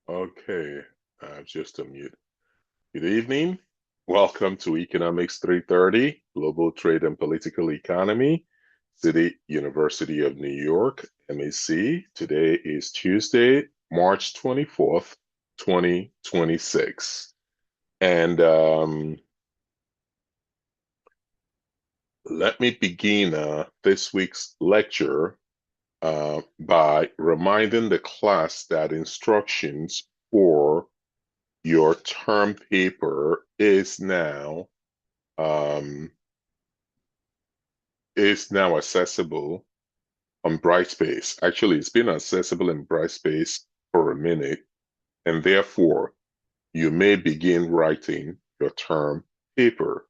Okay, just a mute. Good evening. Welcome to Economics 330, Global Trade and Political Economy, City University of New York, MEC. Today is Tuesday, March 24th, 2026. And let me begin this week's lecture by reminding the class that instructions for your term paper um, is now accessible on Brightspace. Actually, it's been accessible in Brightspace for a minute, and therefore you may begin writing your term paper.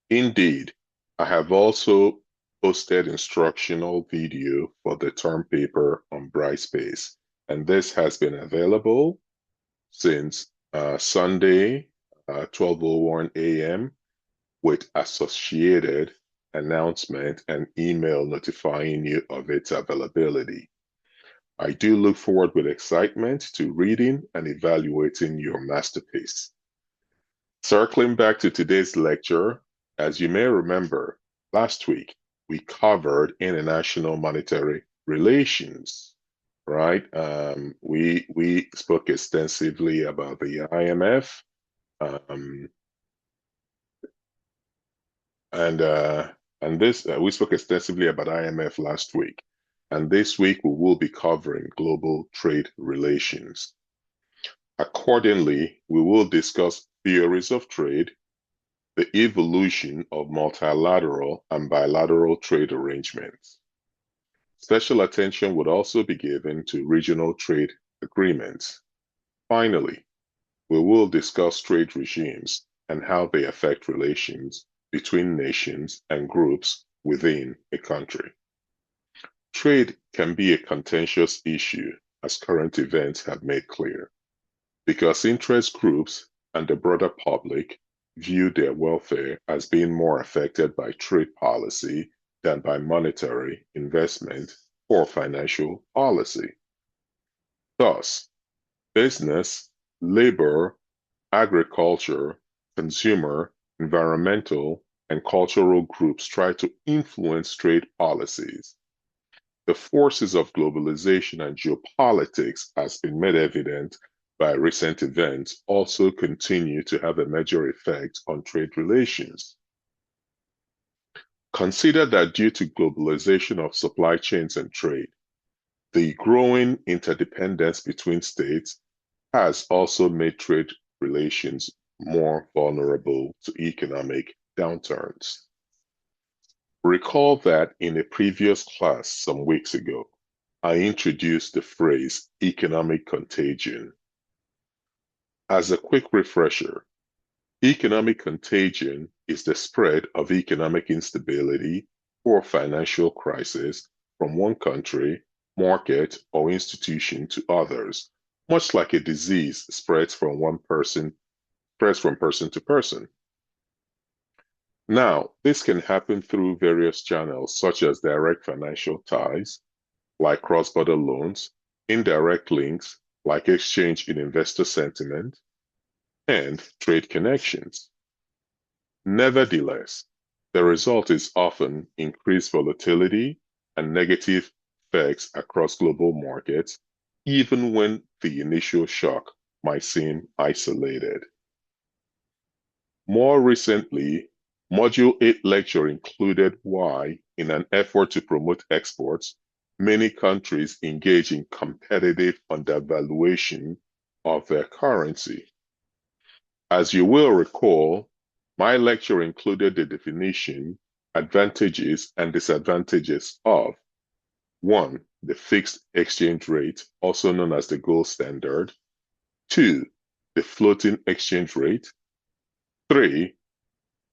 Indeed, I have also posted instructional video for the term paper on Brightspace, and this has been available since Sunday, 12:01 a.m. with associated announcement and email notifying you of its availability. I do look forward with excitement to reading and evaluating your masterpiece. Circling back to today's lecture, as you may remember, last week we covered international monetary relations, right? We spoke extensively about the IMF, um, and uh, and this we spoke extensively about IMF last week, and this week we will be covering global trade relations. Accordingly, we will discuss theories of trade, the evolution of multilateral and bilateral trade arrangements. Special attention would also be given to regional trade agreements. Finally, we will discuss trade regimes and how they affect relations between nations and groups within a country. Trade can be a contentious issue, as current events have made clear, because interest groups and the broader public view their welfare as being more affected by trade policy than by monetary, investment, or financial policy. Thus, business, labor, agriculture, consumer, environmental, and cultural groups try to influence trade policies. The forces of globalization and geopolitics, as been made evident by recent events, also continue to have a major effect on trade relations. Consider that due to globalization of supply chains and trade, the growing interdependence between states has also made trade relations more vulnerable to economic downturns. Recall that in a previous class some weeks ago, I introduced the phrase economic contagion. As a quick refresher, economic contagion is the spread of economic instability or financial crisis from one country, market, or institution to others, much like a disease spreads from person to person. Now, this can happen through various channels such as direct financial ties, like cross-border loans, indirect links, like exchange in investor sentiment, and trade connections. Nevertheless, the result is often increased volatility and negative effects across global markets, even when the initial shock might seem isolated. More recently, Module 8 lecture included why, in an effort to promote exports, many countries engage in competitive undervaluation of their currency. As you will recall, my lecture included the definition, advantages, and disadvantages of 1. The fixed exchange rate, also known as the gold standard, 2. The floating exchange rate, 3.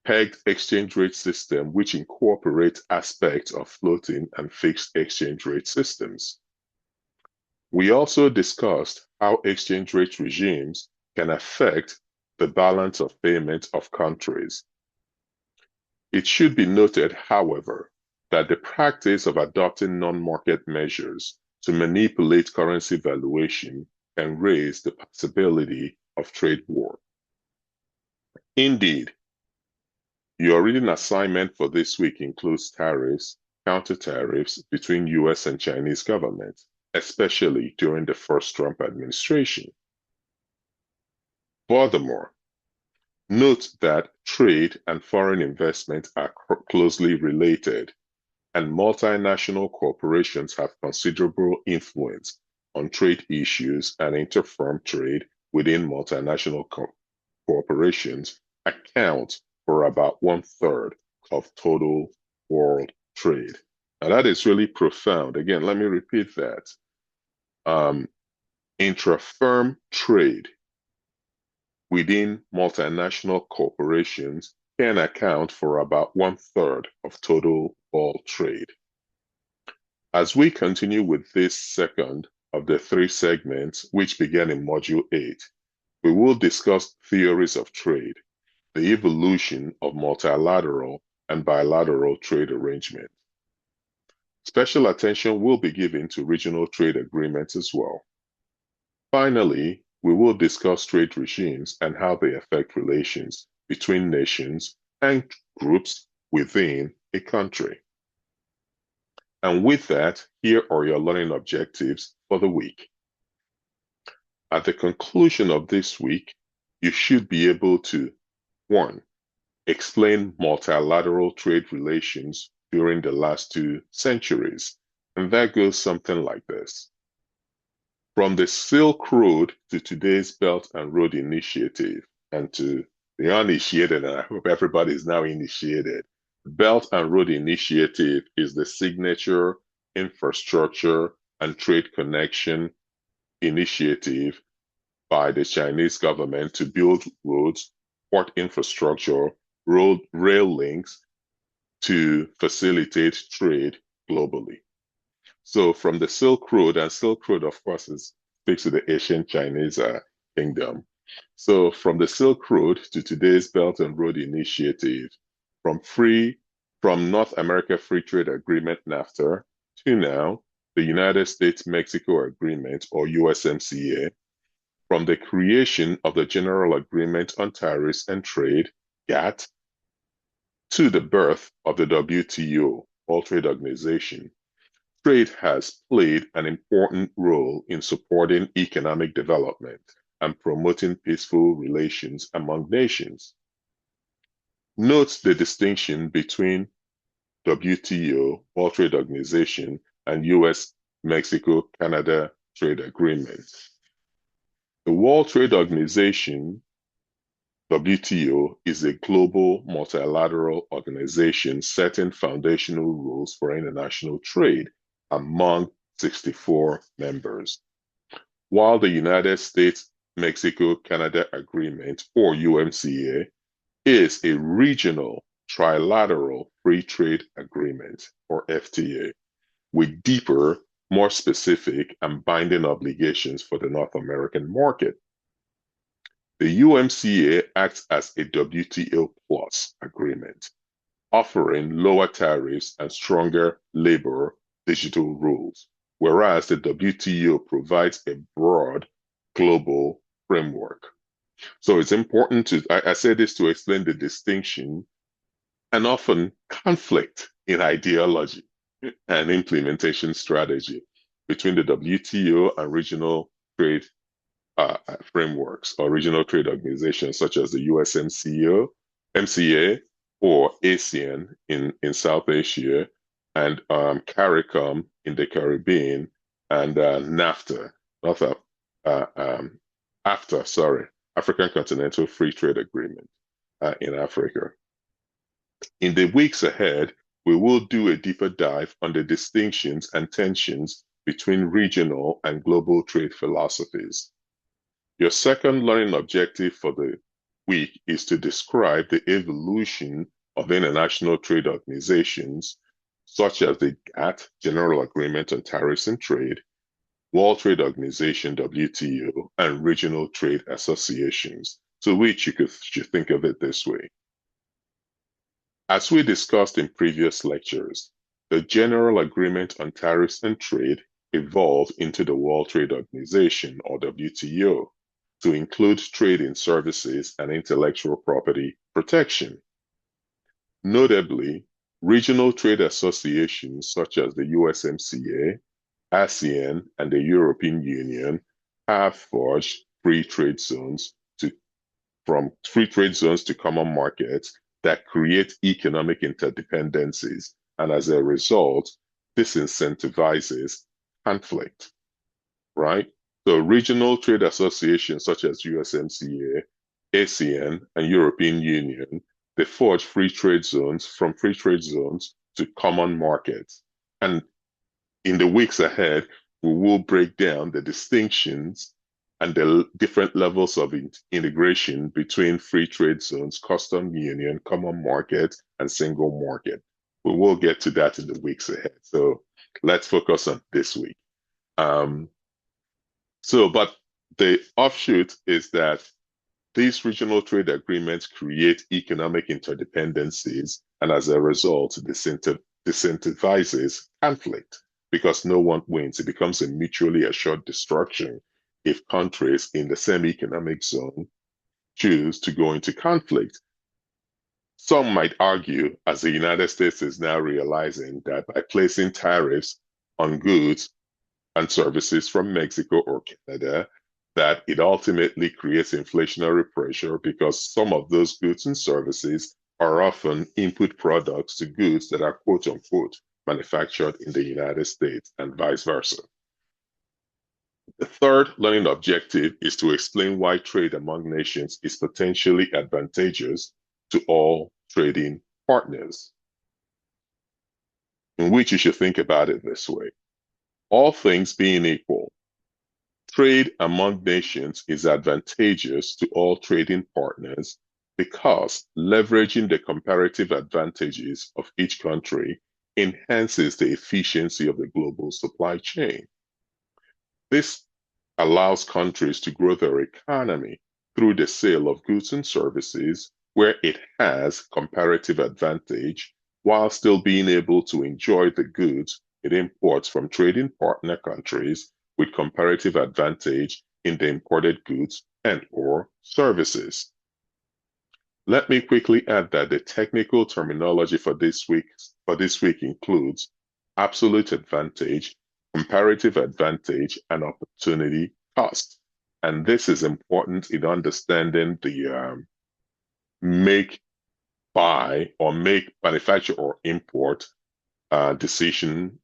Pegged exchange rate system, which incorporates aspects of floating and fixed exchange rate systems. We also discussed how exchange rate regimes can affect the balance of payment of countries. It should be noted, however, that the practice of adopting non-market measures to manipulate currency valuation can raise the possibility of trade war. Indeed, your reading assignment for this week includes tariffs, counter tariffs between US and Chinese governments, especially during the first Trump administration. Furthermore, note that trade and foreign investment are closely related, and multinational corporations have considerable influence on trade issues, and interfirm trade within multinational corporations account for about 1/3 of total world trade. Now, that is really profound. Again, let me repeat that. Intra-firm trade within multinational corporations can account for about 1/3 of total world trade. As we continue with this second of the 3 segments, which began in Module 8, we will discuss theories of trade, the evolution of multilateral and bilateral trade arrangements. Special attention will be given to regional trade agreements as well. Finally, we will discuss trade regimes and how they affect relations between nations and groups within a country. And with that, here are your learning objectives for the week. At the conclusion of this week, you should be able to 1. Explain multilateral trade relations during the last 2 centuries. And that goes something like this. From the Silk Road to today's Belt and Road Initiative, and to the uninitiated, and I hope everybody is now initiated, Belt and Road Initiative is the signature infrastructure and trade connection initiative by the Chinese government to build roads, port infrastructure, rail links to facilitate trade globally. So from the Silk Road, and Silk Road, of course, speaks to the ancient Chinese kingdom. So from the Silk Road to today's Belt and Road Initiative, from North America Free Trade Agreement, NAFTA, to now the United States-Mexico Agreement, or USMCA, from the creation of the General Agreement on Tariffs and Trade, GATT, to the birth of the WTO, World Trade Organization, trade has played an important role in supporting economic development and promoting peaceful relations among nations. Note the distinction between WTO, World Trade Organization, and US-Mexico-Canada Trade Agreement. The World Trade Organization, WTO, is a global multilateral organization setting foundational rules for international trade among 64 members, while the United States-Mexico-Canada Agreement, or UMCA, is a regional trilateral free trade agreement, or FTA, with deeper, more specific, and binding obligations for the North American market. The UMCA acts as a WTO plus agreement, offering lower tariffs and stronger labor digital rules, whereas the WTO provides a broad global framework. So it's important I say this to explain the distinction and often conflict in ideology and implementation strategy between the WTO and regional trade frameworks or regional trade organizations such as the MCA, or ASEAN in South Asia, and CARICOM in the Caribbean, and NAFTA, African Continental Free Trade Agreement in Africa. In the weeks ahead, we will do a deeper dive on the distinctions and tensions between regional and global trade philosophies. Your second learning objective for the week is to describe the evolution of international trade organizations, such as the GATT, General Agreement on Tariffs and Trade, World Trade Organization, WTO, and regional trade associations, to which you should think of it this way. As we discussed in previous lectures, the General Agreement on Tariffs and Trade evolved into the World Trade Organization, or WTO, to include trade in services and intellectual property protection. Notably, regional trade associations such as the USMCA, ASEAN, and the European Union have forged free trade zones to from free trade zones to common markets that create economic interdependencies, and as a result, this incentivizes conflict, right? So regional trade associations such as USMCA, ASEAN, and European Union, they forge free trade zones from free trade zones to common markets. And in the weeks ahead, we will break down the distinctions and the different levels of integration between free trade zones, custom union, common market, and single market. We will get to that in the weeks ahead. So let's focus on this week. Um, but the offshoot is that these regional trade agreements create economic interdependencies, and as a result, disincentivizes conflict because no one wins. It becomes a mutually assured destruction if countries in the same economic zone choose to go into conflict. Some might argue, as the United States is now realizing, that by placing tariffs on goods and services from Mexico or Canada, that it ultimately creates inflationary pressure because some of those goods and services are often input products to goods that are quote unquote manufactured in the United States and vice versa. The third learning objective is to explain why trade among nations is potentially advantageous to all trading partners, in which you should think about it this way. All things being equal, trade among nations is advantageous to all trading partners because leveraging the comparative advantages of each country enhances the efficiency of the global supply chain. This allows countries to grow their economy through the sale of goods and services where it has comparative advantage while still being able to enjoy the goods it imports from trading partner countries with comparative advantage in the imported goods and/or services. Let me quickly add that the technical terminology for this week includes absolute advantage, comparative advantage, and opportunity cost. And this is important in understanding the make, buy, or make, manufacture, or import decision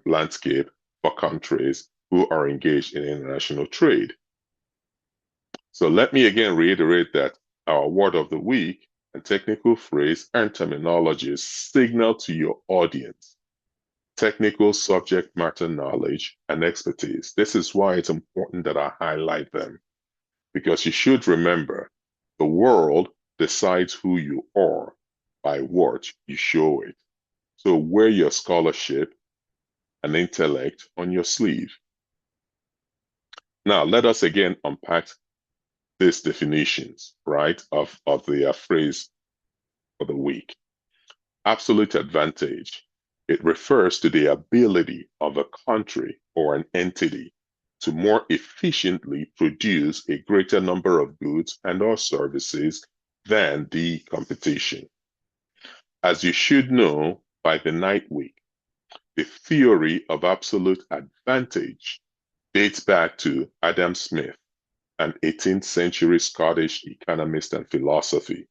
landscape for countries who are engaged in international trade. So let me again reiterate that our word of the week and technical phrase and terminologies signal to your audience technical subject matter knowledge and expertise. This is why it's important that I highlight them, because you should remember the world decides who you are by what you show it. So wear your scholarship and intellect on your sleeve. Now, let us again unpack these definitions, right, of the phrase for the week. Absolute advantage. It refers to the ability of a country or an entity to more efficiently produce a greater number of goods and or services than the competition. As you should know by the ninth week, the theory of absolute advantage dates back to Adam Smith, an 18th century Scottish economist and philosopher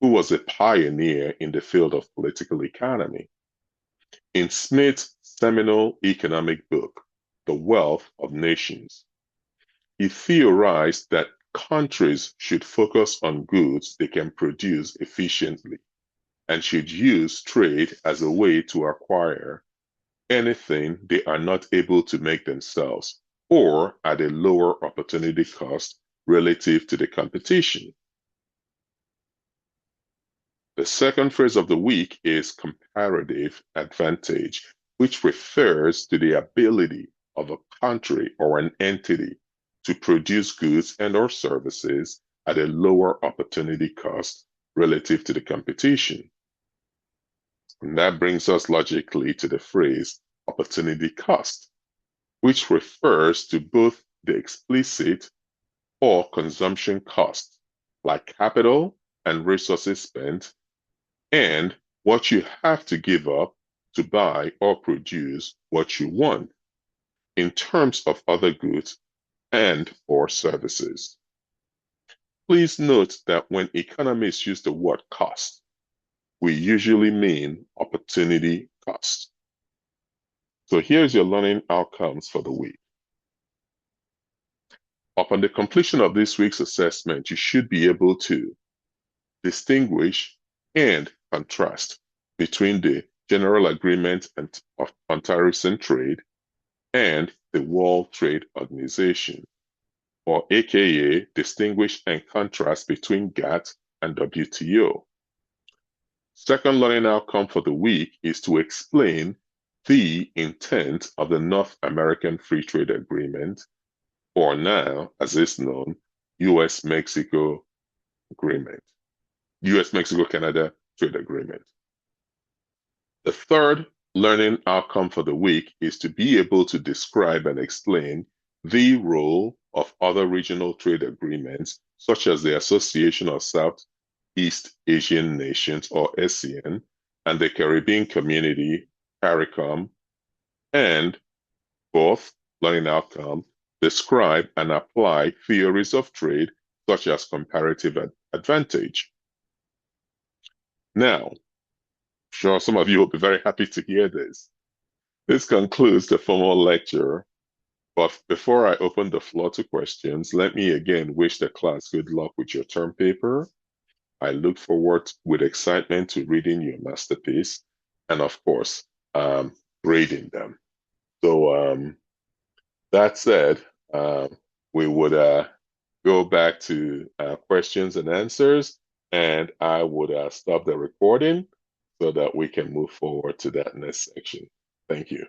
who was a pioneer in the field of political economy. In Smith's seminal economic book, The Wealth of Nations, he theorized that countries should focus on goods they can produce efficiently and should use trade as a way to acquire anything they are not able to make themselves or at a lower opportunity cost relative to the competition. The second phrase of the week is comparative advantage, which refers to the ability of a country or an entity to produce goods and or services at a lower opportunity cost relative to the competition. And that brings us logically to the phrase opportunity cost. which refers to both the explicit or consumption costs, like capital and resources spent, and what you have to give up to buy or produce what you want in terms of other goods and or services. Please note that when economists use the word cost, we usually mean opportunity cost. So here's your learning outcomes for the week. Upon the completion of this week's assessment, you should be able to distinguish and contrast between the General Agreement on Tariffs and Trade and the World Trade Organization, or AKA distinguish and contrast between GATT and WTO. Second learning outcome for the week is to explain the intent of the North American Free Trade Agreement, or now, as is known, US-Mexico Agreement, US-Mexico-Canada Trade Agreement. The third learning outcome for the week is to be able to describe and explain the role of other regional trade agreements, such as the Association of Southeast Asian Nations, or ASEAN, and the Caribbean Community, CARICOM, and fourth learning outcome, describe and apply theories of trade, such as comparative advantage. Now, sure, some of you will be very happy to hear this. This concludes the formal lecture, but before I open the floor to questions, let me again wish the class good luck with your term paper. I look forward with excitement to reading your masterpiece and, of course, grading them. So that said, we would go back to questions and answers, and I would stop the recording so that we can move forward to that next section. Thank you.